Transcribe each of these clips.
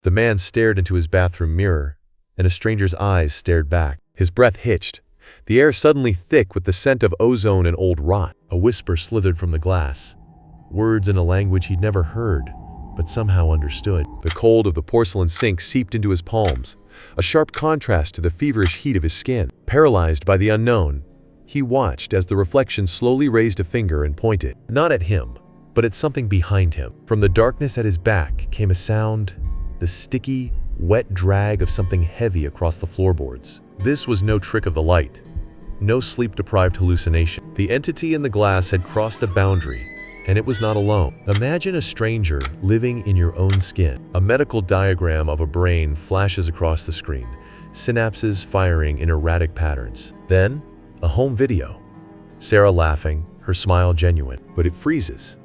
The man stared into his bathroom mirror, and a stranger's eyes stared back. His breath hitched, the air suddenly thick with the scent of ozone and old rot. A whisper slithered from the glass, words in a language he'd never heard, but somehow understood. The cold of the porcelain sink seeped into his palms, a sharp contrast to the feverish heat of his skin. Paralyzed by the unknown, he watched as the reflection slowly raised a finger and pointed, not at him, but at something behind him. From the darkness at his back came a sound, the sticky, wet drag of something heavy across the floorboards. This was no trick of the light, no sleep-deprived hallucination. The entity in the glass had crossed a boundary, and it was not alone. Imagine a stranger living in your own skin. A medical diagram of a brain flashes across the screen, synapses firing in erratic patterns. Then, a home video. Sarah laughing, her smile genuine, but it freezes,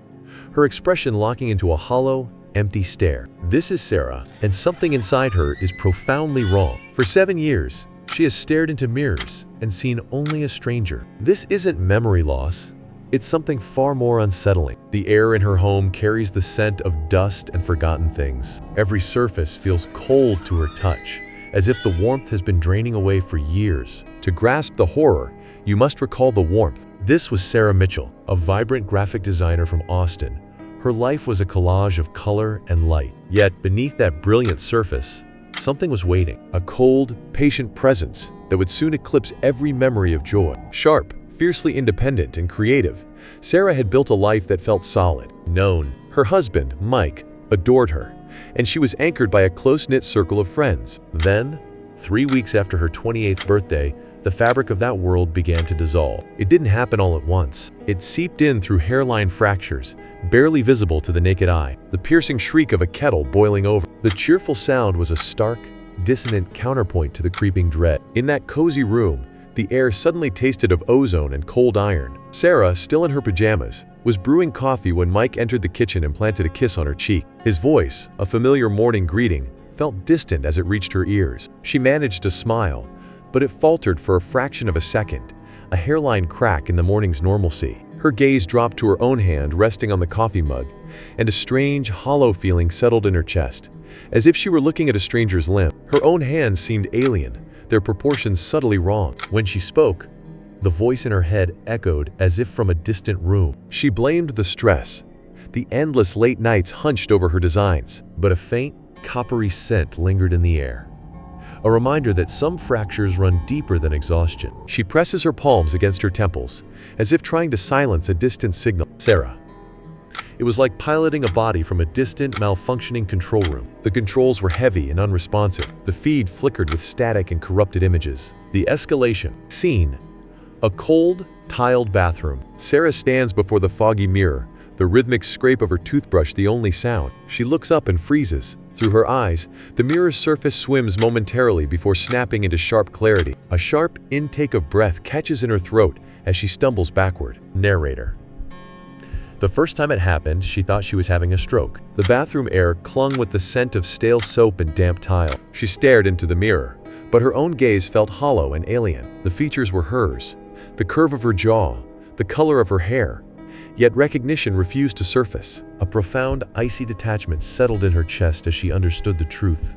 her expression locking into a hollow, empty stare. This is Sarah, and something inside her is profoundly wrong. For 7 years, she has stared into mirrors and seen only a stranger. This isn't memory loss. It's something far more unsettling. The air in her home carries the scent of dust and forgotten things. Every surface feels cold to her touch, as if the warmth has been draining away for years. To grasp the horror, you must recall the warmth. This was Sarah Mitchell, a vibrant graphic designer from Austin. Her life was a collage of color and light. Yet, beneath that brilliant surface, something was waiting. A cold, patient presence that would soon eclipse every memory of joy. Sharp, fiercely independent and creative, Sarah had built a life that felt solid, known. Her husband, Mike, adored her, and she was anchored by a close-knit circle of friends. Then, 3 weeks after her 28th birthday, the fabric of that world began to dissolve. It didn't happen all at once. It seeped in through hairline fractures, barely visible to the naked eye. The piercing shriek of a kettle boiling over. The cheerful sound was a stark, dissonant counterpoint to the creeping dread. In that cozy room, the air suddenly tasted of ozone and cold iron. Sarah, still in her pajamas, was brewing coffee when Mike entered the kitchen and planted a kiss on her cheek. His voice, a familiar morning greeting, felt distant as it reached her ears. She managed to smile, but it faltered for a fraction of a second, a hairline crack in the morning's normalcy. Her gaze dropped to her own hand resting on the coffee mug, and a strange, hollow feeling settled in her chest, as if she were looking at a stranger's limb. Her own hands seemed alien, their proportions subtly wrong. When she spoke, the voice in her head echoed as if from a distant room. She blamed the stress, the endless late nights hunched over her designs, but a faint, coppery scent lingered in the air. A reminder that some fractures run deeper than exhaustion. She presses her palms against her temples, as if trying to silence a distant signal. Sarah. It was like piloting a body from a distant, malfunctioning control room. The controls were heavy and unresponsive. The feed flickered with static and corrupted images. The escalation. Scene. A cold, tiled bathroom. Sarah stands before the foggy mirror, the rhythmic scrape of her toothbrush the only sound. She looks up and freezes. Through her eyes, the mirror's surface swims momentarily before snapping into sharp clarity. A sharp intake of breath catches in her throat as she stumbles backward. Narrator. The first time it happened, she thought she was having a stroke. The bathroom air clung with the scent of stale soap and damp tile. She stared into the mirror, but her own gaze felt hollow and alien. The features were hers, the curve of her jaw, the color of her hair, yet recognition refused to surface. A profound, icy detachment settled in her chest as she understood the truth.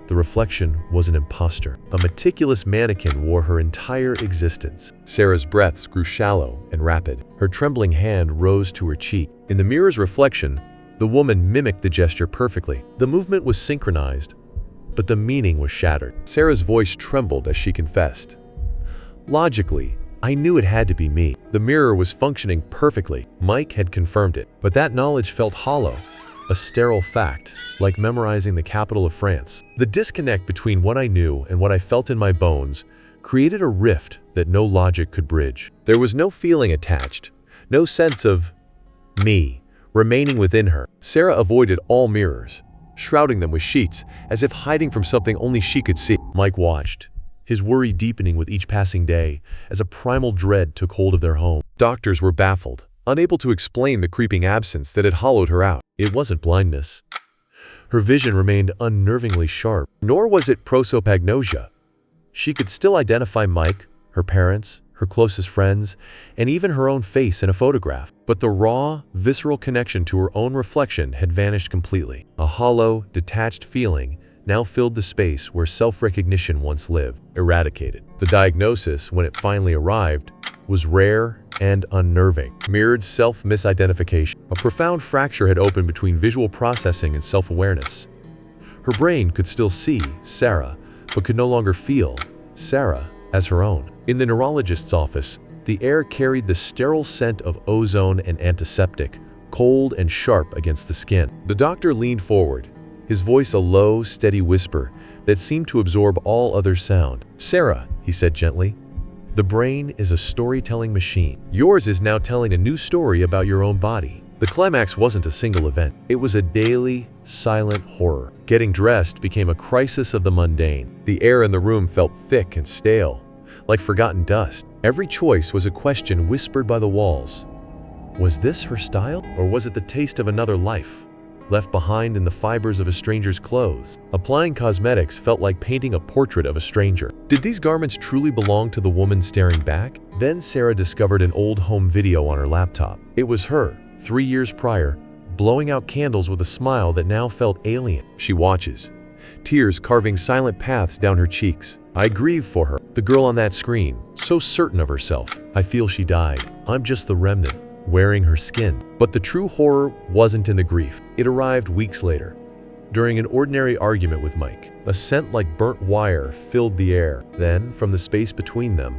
The reflection was an imposter. A meticulous mannequin wore her entire existence. Sarah's breaths grew shallow and rapid. Her trembling hand rose to her cheek. In the mirror's reflection, the woman mimicked the gesture perfectly. The movement was synchronized, but the meaning was shattered. Sarah's voice trembled as she confessed. Logically, I knew it had to be me. The mirror was functioning perfectly. Mike had confirmed it. But that knowledge felt hollow, a sterile fact, like memorizing the capital of France. The disconnect between what I knew and what I felt in my bones created a rift that no logic could bridge. There was no feeling attached, no sense of me remaining within her. Sarah avoided all mirrors, shrouding them with sheets, as if hiding from something only she could see. Mike watched, his worry deepening with each passing day as a primal dread took hold of their home. Doctors were baffled, unable to explain the creeping absence that had hollowed her out. It wasn't blindness. Her vision remained unnervingly sharp, nor was it prosopagnosia. She could still identify Mike, her parents, her closest friends, and even her own face in a photograph. But the raw, visceral connection to her own reflection had vanished completely. A hollow, detached feeling now filled the space where self-recognition once lived, eradicated. The diagnosis, when it finally arrived, was rare and unnerving. Mirrored self-misidentification. A profound fracture had opened between visual processing and self-awareness. Her brain could still see Sarah, but could no longer feel Sarah as her own. In the neurologist's office, the air carried the sterile scent of ozone and antiseptic, cold and sharp against the skin. The doctor leaned forward, his voice a low, steady whisper that seemed to absorb all other sound. "Sarah," he said gently, "the brain is a storytelling machine. Yours is now telling a new story about your own body." The climax wasn't a single event. It was a daily, silent horror. Getting dressed became a crisis of the mundane. The air in the room felt thick and stale, like forgotten dust. Every choice was a question whispered by the walls. Was this her style? Or was it the taste of another life, left behind in the fibers of a stranger's clothes? Applying cosmetics felt like painting a portrait of a stranger. Did these garments truly belong to the woman staring back? Then Sarah discovered an old home video on her laptop. It was her, 3 years prior, blowing out candles with a smile that now felt alien. She watches, tears carving silent paths down her cheeks. "I grieve for her, the girl on that screen, so certain of herself. I feel she died. I'm just the remnant, wearing her skin." But the true horror wasn't in the grief. It arrived weeks later, during an ordinary argument with Mike. A scent like burnt wire filled the air. Then, from the space between them,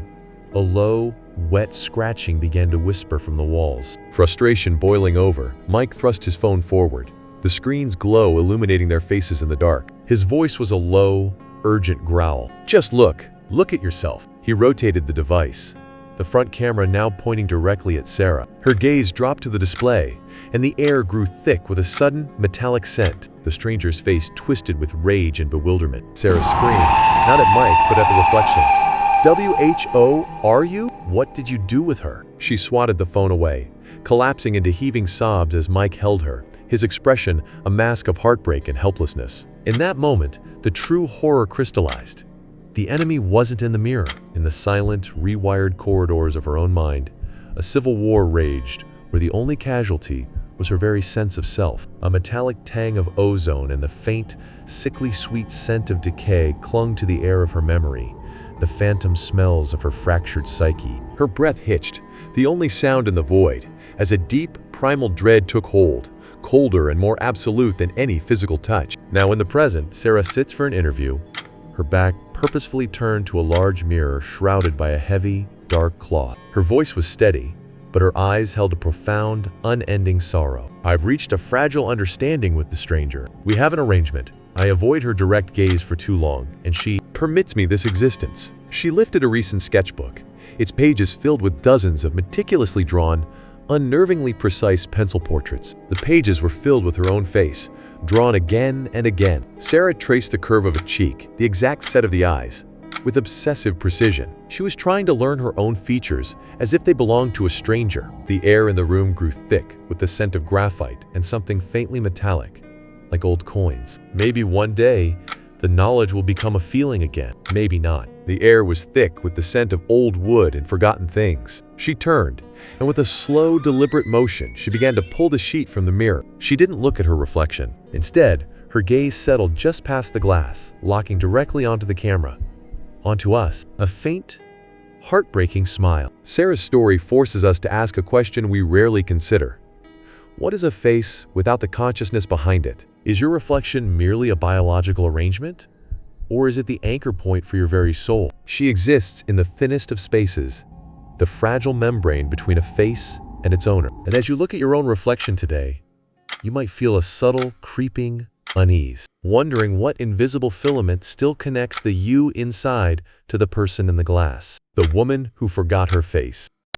a low, wet scratching began to whisper from the walls. Frustration boiling over, Mike thrust his phone forward, the screen's glow illuminating their faces in the dark. His voice was a low, urgent growl. "Just look at yourself." He rotated the device, the front camera now pointing directly at Sarah. Her gaze dropped to the display, and the air grew thick with a sudden, metallic scent. The stranger's face twisted with rage and bewilderment. Sarah screamed, not at Mike, but at the reflection. "WHO, are you? What did you do with her?" She swatted the phone away, collapsing into heaving sobs as Mike held her, his expression a mask of heartbreak and helplessness. In that moment, the true horror crystallized. The enemy wasn't in the mirror. In the silent, rewired corridors of her own mind, a civil war raged, where the only casualty was her very sense of self. A metallic tang of ozone and the faint, sickly sweet scent of decay clung to the air of her memory, the phantom smells of her fractured psyche. Her breath hitched, the only sound in the void, as a deep, primal dread took hold, colder and more absolute than any physical touch. Now in the present, Sarah sits for an interview, her back purposefully turned to a large mirror shrouded by a heavy, dark cloth. Her voice was steady, but her eyes held a profound, unending sorrow. "I've reached a fragile understanding with the stranger. We have an arrangement. I avoid her direct gaze for too long, and she permits me this existence." She lifted a recent sketchbook, its pages filled with dozens of meticulously drawn, unnervingly precise pencil portraits. The pages were filled with her own face, drawn again and again. Sarah traced the curve of a cheek, the exact set of the eyes, with obsessive precision. She was trying to learn her own features as if they belonged to a stranger. The air in the room grew thick with the scent of graphite and something faintly metallic, like old coins. Maybe one day, the knowledge will become a feeling again. Maybe not. The air was thick with the scent of old wood and forgotten things. She turned, and with a slow, deliberate motion, she began to pull the sheet from the mirror. She didn't look at her reflection. Instead, her gaze settled just past the glass, locking directly onto the camera. Onto us. A faint, heartbreaking smile. Sarah's story forces us to ask a question we rarely consider. What is a face without the consciousness behind it? Is your reflection merely a biological arrangement? Or is it the anchor point for your very soul? She exists in the thinnest of spaces, the fragile membrane between a face and its owner. And as you look at your own reflection today, you might feel a subtle, creeping unease, wondering what invisible filament still connects the you inside to the person in the glass, the woman who forgot her face.